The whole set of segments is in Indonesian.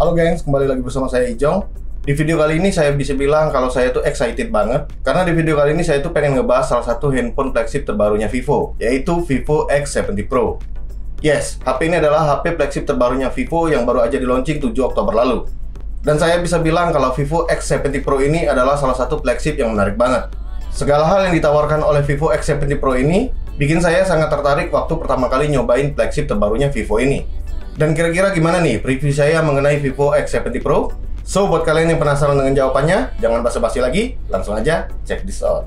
Halo gengs, kembali lagi bersama saya Ijong. Di video kali ini saya bisa bilang kalau saya tuh excited banget, karena di video kali ini saya tuh pengen ngebahas salah satu handphone flagship terbarunya Vivo, yaitu Vivo X70 Pro. Yes, HP ini adalah HP flagship terbarunya Vivo yang baru aja di launching 7 Oktober lalu. Dan saya bisa bilang kalau Vivo X70 Pro ini adalah salah satu flagship yang menarik banget. Segala hal yang ditawarkan oleh Vivo X70 Pro ini bikin saya sangat tertarik waktu pertama kali nyobain flagship terbarunya Vivo ini. Dan kira-kira gimana nih review saya mengenai Vivo X70 Pro? So, buat kalian yang penasaran dengan jawabannya, jangan basa-basi lagi, langsung aja check this out.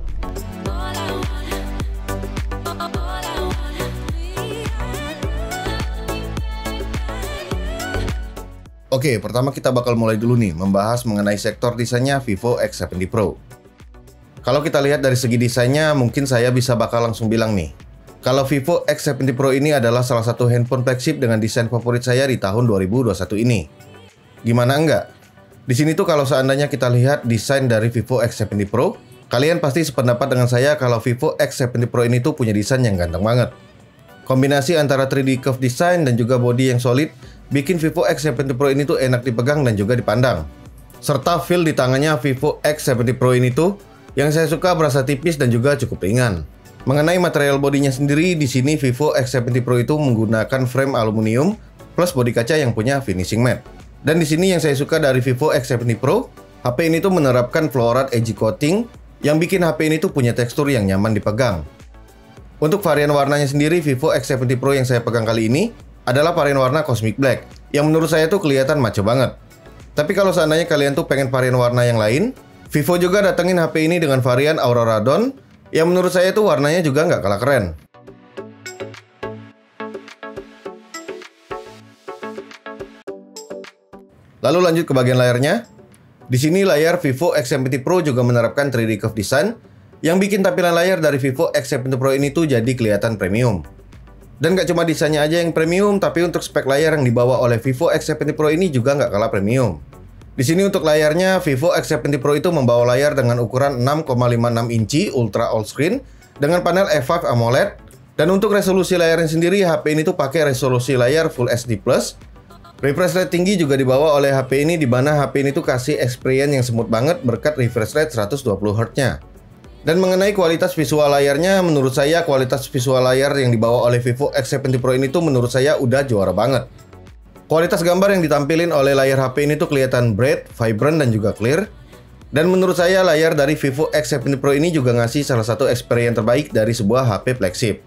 Oke, pertama kita bakal mulai dulu nih membahas mengenai sektor desainnya Vivo X70 Pro. Kalau kita lihat dari segi desainnya, mungkin saya bisa bakal langsung bilang nih, kalau Vivo X70 Pro ini adalah salah satu handphone flagship dengan desain favorit saya di tahun 2021 ini. Gimana enggak? Di sini tuh kalau seandainya kita lihat desain dari Vivo X70 Pro, kalian pasti sependapat dengan saya kalau Vivo X70 Pro ini tuh punya desain yang ganteng banget. Kombinasi antara 3D curve design dan juga body yang solid bikin Vivo X70 Pro ini tuh enak dipegang dan juga dipandang. Serta feel di tangannya Vivo X70 Pro ini tuh yang saya suka berasa tipis dan juga cukup ringan. Mengenai material bodinya sendiri, di sini Vivo X70 Pro itu menggunakan frame aluminium plus bodi kaca yang punya finishing matte. Dan di sini yang saya suka dari Vivo X70 Pro, HP ini tuh menerapkan fluorite edge coating yang bikin HP ini tuh punya tekstur yang nyaman dipegang. Untuk varian warnanya sendiri, Vivo X70 Pro yang saya pegang kali ini adalah varian warna Cosmic Black, yang menurut saya tuh kelihatan maco banget. Tapi kalau seandainya kalian tuh pengen varian warna yang lain, Vivo juga datengin HP ini dengan varian Aurora Dawn, yang menurut saya tuh warnanya juga nggak kalah keren. Lalu lanjut ke bagian layarnya. Di sini layar Vivo X70 Pro juga menerapkan 3D curve design yang bikin tampilan layar dari Vivo X70 Pro ini tuh jadi kelihatan premium. Dan nggak cuma desainnya aja yang premium, tapi untuk spek layar yang dibawa oleh Vivo X70 Pro ini juga nggak kalah premium. Di sini untuk layarnya, Vivo X70 Pro itu membawa layar dengan ukuran 6,56 inci Ultra All Screen dengan panel F5 AMOLED. Dan untuk resolusi layarnya sendiri, HP ini tuh pakai resolusi layar Full HD+. Refresh rate tinggi juga dibawa oleh HP ini, di mana HP ini tuh kasih experience yang smooth banget berkat refresh rate 120Hz-nya. Dan mengenai kualitas visual layarnya, menurut saya kualitas visual layar yang dibawa oleh Vivo X70 Pro ini tuh menurut saya udah juara banget. Kualitas gambar yang ditampilin oleh layar HP ini tuh kelihatan bright, vibrant, dan juga clear. Dan menurut saya layar dari Vivo X70 Pro ini juga ngasih salah satu experience terbaik dari sebuah HP flagship.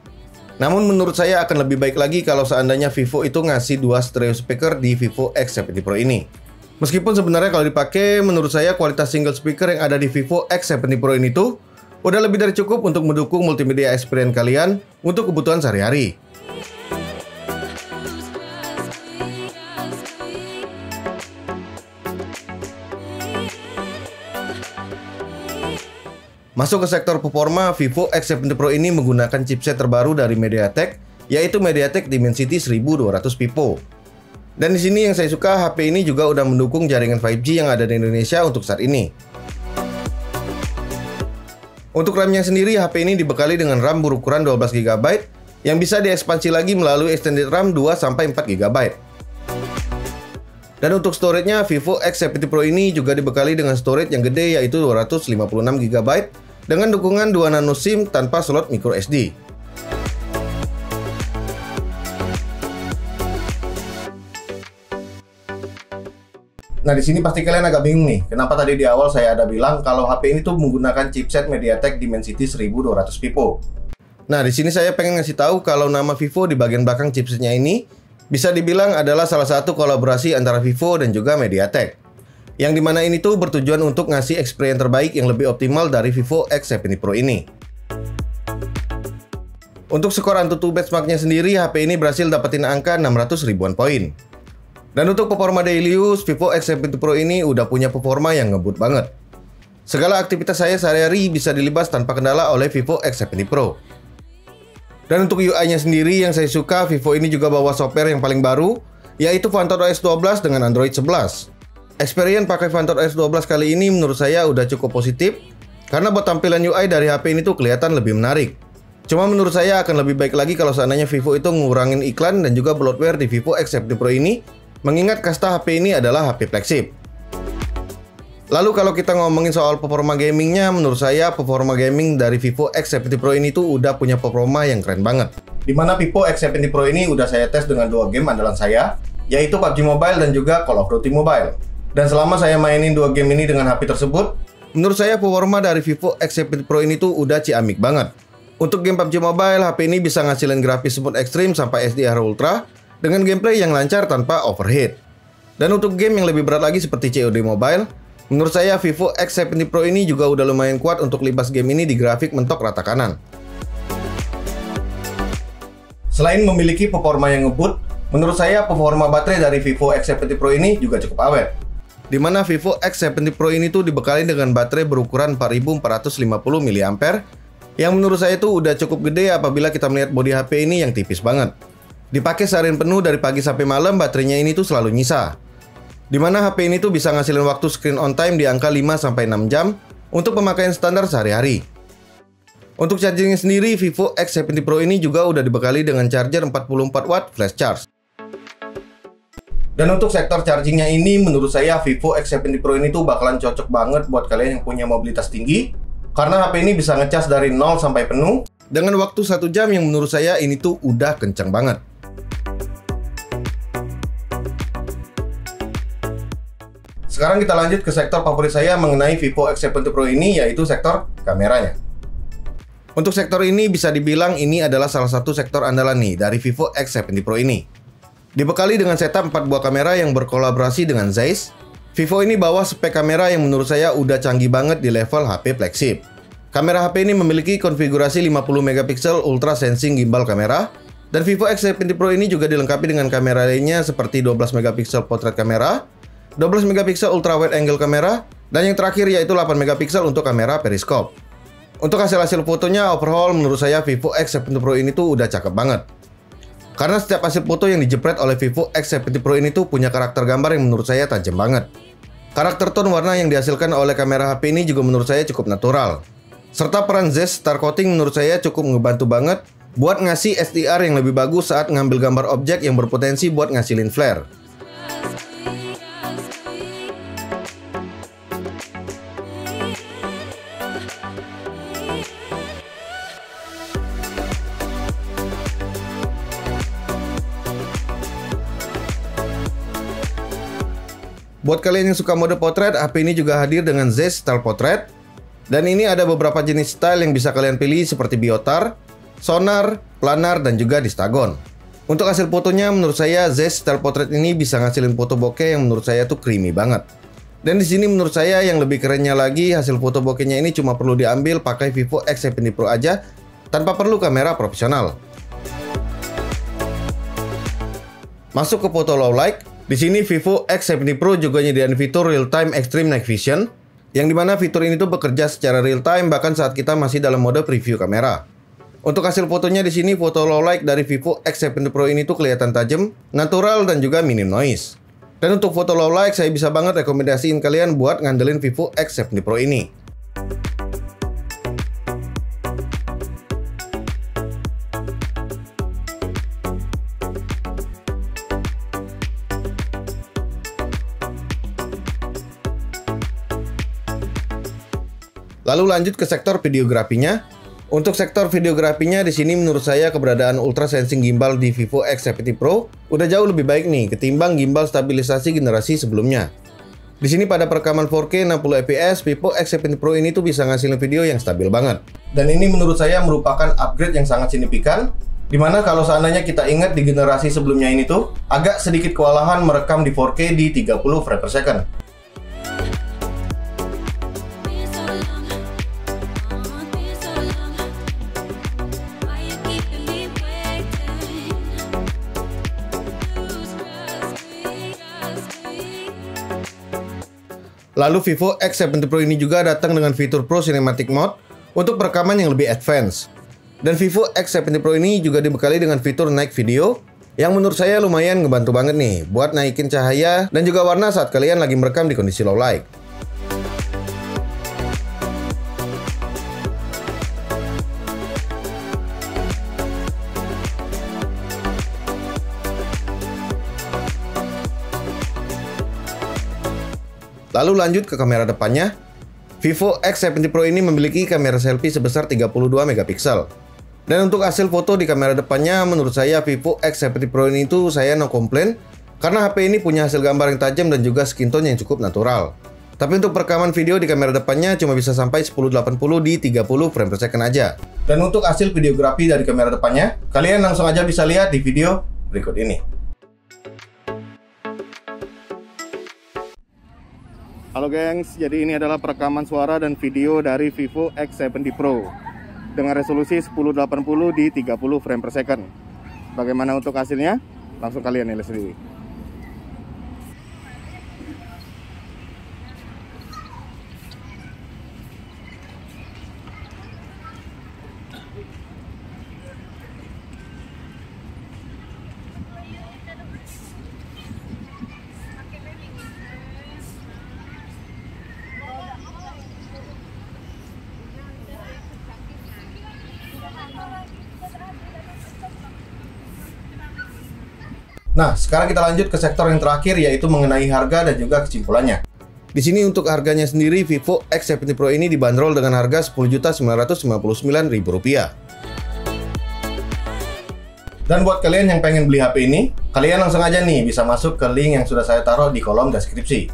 Namun menurut saya akan lebih baik lagi kalau seandainya Vivo itu ngasih 2 stereo speaker di Vivo X70 Pro ini. Meskipun sebenarnya kalau dipakai, menurut saya kualitas single speaker yang ada di Vivo X70 Pro ini tuh udah lebih dari cukup untuk mendukung multimedia experience kalian untuk kebutuhan sehari-hari. Masuk ke sektor performa, Vivo X70 Pro ini menggunakan chipset terbaru dari MediaTek, yaitu MediaTek Dimensity 1200 Pico. Dan di sini yang saya suka, HP ini juga udah mendukung jaringan 5G yang ada di Indonesia untuk saat ini. Untuk RAM-nya sendiri, HP ini dibekali dengan RAM berukuran 12GB yang bisa diekspansi lagi melalui extended RAM 2-4GB. Dan untuk storage-nya, Vivo X70 Pro ini juga dibekali dengan storage yang gede, yaitu 256GB dengan dukungan 2 nano SIM tanpa slot micro SD. Nah, di sini pasti kalian agak bingung nih, kenapa tadi di awal saya ada bilang kalau HP ini tuh menggunakan chipset MediaTek Dimensity 1200 Pico. Nah, di sini saya pengen ngasih tahu kalau nama Vivo di bagian belakang chipsetnya ini bisa dibilang adalah salah satu kolaborasi antara Vivo dan juga MediaTek. Yang dimana ini tuh bertujuan untuk ngasih experience terbaik yang lebih optimal dari Vivo X70 Pro ini. Untuk skor AnTuTu benchmark-nya sendiri, HP ini berhasil dapetin angka 600 ribuan poin. Dan untuk performa daily use, Vivo X70 Pro ini udah punya performa yang ngebut banget. Segala aktivitas saya sehari-hari bisa dilibas tanpa kendala oleh Vivo X70 Pro. Dan untuk UI-nya sendiri yang saya suka, Vivo ini juga bawa software yang paling baru, yaitu PhantomOS 12 dengan Android 11. Experience pakai PhantomOS 12 kali ini menurut saya udah cukup positif, karena buat tampilan UI dari HP ini tuh kelihatan lebih menarik. Cuma menurut saya akan lebih baik lagi kalau seandainya Vivo itu ngurangin iklan dan juga bloatware di Vivo X70 Pro ini, mengingat kasta HP ini adalah HP flagship. Lalu kalau kita ngomongin soal performa gamingnya, menurut saya performa gaming dari Vivo X70 Pro ini tuh udah punya performa yang keren banget. Dimana Vivo X70 Pro ini udah saya tes dengan dua game andalan saya, yaitu PUBG Mobile dan juga Call of Duty Mobile. Dan selama saya mainin dua game ini dengan HP tersebut, menurut saya performa dari Vivo X70 Pro ini tuh udah ciamik banget. Untuk game PUBG Mobile, HP ini bisa ngasilin grafis smooth ekstrim sampai SDR Ultra dengan gameplay yang lancar tanpa overheat. Dan untuk game yang lebih berat lagi seperti COD Mobile, menurut saya Vivo X70 Pro ini juga udah lumayan kuat untuk libas game ini di grafik mentok rata kanan. Selain memiliki performa yang ngebut, menurut saya performa baterai dari Vivo X70 Pro ini juga cukup awet. Dimana Vivo X70 Pro ini tuh dibekali dengan baterai berukuran 4450 mAh, yang menurut saya itu udah cukup gede apabila kita melihat bodi HP ini yang tipis banget. Dipakai seharian penuh dari pagi sampai malam, baterainya ini tuh selalu nyisa. Dimana HP ini tuh bisa ngasilin waktu screen on time di angka 5-6 jam untuk pemakaian standar sehari-hari. Untuk chargingnya sendiri, Vivo X70 Pro ini juga udah dibekali dengan charger 44 watt flash charge. Dan untuk sektor chargingnya ini, menurut saya Vivo X70 Pro ini tuh bakalan cocok banget buat kalian yang punya mobilitas tinggi, karena HP ini bisa ngecas dari 0 sampai penuh dengan waktu 1 jam yang menurut saya ini tuh udah kencang banget. Sekarang kita lanjut ke sektor favorit saya mengenai Vivo X70 Pro ini, yaitu sektor kameranya. Untuk sektor ini bisa dibilang ini adalah salah satu sektor andalan nih dari Vivo X70 Pro ini. Dibekali dengan setup 4 buah kamera yang berkolaborasi dengan Zeiss, Vivo ini bawa spek kamera yang menurut saya udah canggih banget di level HP flagship. Kamera HP ini memiliki konfigurasi 50 megapiksel ultra sensing gimbal kamera, dan Vivo X70 Pro ini juga dilengkapi dengan kamera lainnya seperti 12 megapiksel portrait kamera, 12 megapiksel ultra wide angle kamera, dan yang terakhir yaitu 8 megapiksel untuk kamera periskop. Untuk hasil-hasil fotonya overall menurut saya Vivo X70 Pro ini tuh udah cakep banget. Karena setiap hasil foto yang dijepret oleh Vivo X70 Pro ini tuh punya karakter gambar yang menurut saya tajam banget. Karakter tone warna yang dihasilkan oleh kamera HP ini juga menurut saya cukup natural. Serta peran Zeiss Star Coating menurut saya cukup ngebantu banget buat ngasih SDR yang lebih bagus saat ngambil gambar objek yang berpotensi buat ngasilin flare. Buat kalian yang suka mode potret, HP ini juga hadir dengan Zeiss Style Portrait. Dan ini ada beberapa jenis style yang bisa kalian pilih seperti biotar, sonar, planar, dan juga distagon. Untuk hasil fotonya menurut saya Zeiss Style Portrait ini bisa ngasilin foto bokeh yang menurut saya tuh creamy banget. Dan di sini menurut saya yang lebih kerennya lagi, hasil foto bokehnya ini cuma perlu diambil pakai Vivo X70 Pro aja tanpa perlu kamera profesional. Masuk ke foto low light. Di sini Vivo X70 Pro juga nyediain fitur Real Time Extreme Night Vision, yang dimana fitur ini tuh bekerja secara real time bahkan saat kita masih dalam mode preview kamera. Untuk hasil fotonya di sini foto low light dari Vivo X70 Pro ini tuh kelihatan tajam, natural, dan juga minim noise. Dan untuk foto low light saya bisa banget rekomendasiin kalian buat ngandelin Vivo X70 Pro ini. Lalu lanjut ke sektor videografinya. Untuk sektor videografinya di sini menurut saya keberadaan ultra sensing gimbal di Vivo X70 Pro udah jauh lebih baik nih ketimbang gimbal stabilisasi generasi sebelumnya. Di sini pada perekaman 4K 60 fps, Vivo X70 Pro ini tuh bisa ngasilin video yang stabil banget. Dan ini menurut saya merupakan upgrade yang sangat signifikan, dimana kalau seandainya kita ingat di generasi sebelumnya ini tuh agak sedikit kewalahan merekam di 4K di 30 frame per second. Lalu Vivo X70 Pro ini juga datang dengan fitur Pro Cinematic Mode untuk perekaman yang lebih advance. Dan Vivo X70 Pro ini juga dibekali dengan fitur Night Video yang menurut saya lumayan ngebantu banget nih buat naikin cahaya dan juga warna saat kalian lagi merekam di kondisi low light. Lalu lanjut ke kamera depannya. Vivo X70 Pro ini memiliki kamera selfie sebesar 32 megapiksel. Dan untuk hasil foto di kamera depannya, menurut saya Vivo X70 Pro ini tuh saya no komplain, karena HP ini punya hasil gambar yang tajam dan juga skin tone yang cukup natural. Tapi untuk perekaman video di kamera depannya cuma bisa sampai 1080 di 30 frame per second aja. Dan untuk hasil videografi dari kamera depannya, kalian langsung aja bisa lihat di video berikut ini. Halo gengs, jadi ini adalah perekaman suara dan video dari Vivo X70 Pro dengan resolusi 1080 di 30 frame per second. Bagaimana untuk hasilnya? Langsung kalian nilai sendiri. Nah, sekarang kita lanjut ke sektor yang terakhir, yaitu mengenai harga dan juga kesimpulannya. Di sini untuk harganya sendiri, Vivo X70 Pro ini dibanderol dengan harga Rp10.999.000. Dan buat kalian yang pengen beli HP ini, kalian langsung aja nih bisa masuk ke link yang sudah saya taruh di kolom deskripsi.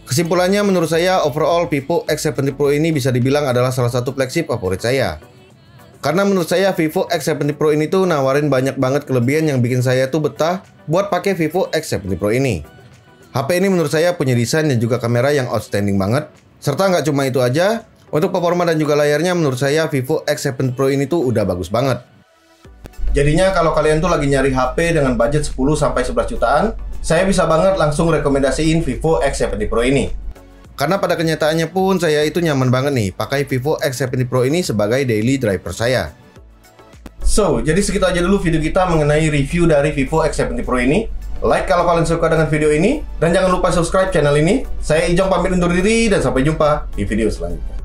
Kesimpulannya, menurut saya overall Vivo X70 Pro ini bisa dibilang adalah salah satu flagship favorit saya. Karena menurut saya Vivo X70 Pro ini tuh nawarin banyak banget kelebihan yang bikin saya tuh betah buat pakai Vivo X70 Pro ini. HP ini menurut saya punya desain dan juga kamera yang outstanding banget. Serta nggak cuma itu aja, untuk performa dan juga layarnya menurut saya Vivo X70 Pro ini tuh udah bagus banget. Jadinya kalau kalian tuh lagi nyari HP dengan budget 10-11 jutaan, saya bisa banget langsung rekomendasiin Vivo X70 Pro ini. Karena pada kenyataannya pun saya itu nyaman banget nih pakai Vivo X70 Pro ini sebagai daily driver saya. So, jadi segitu aja dulu video kita mengenai review dari Vivo X70 Pro ini. Like kalau kalian suka dengan video ini, dan jangan lupa subscribe channel ini. Saya Ijong pamit undur diri dan sampai jumpa di video selanjutnya.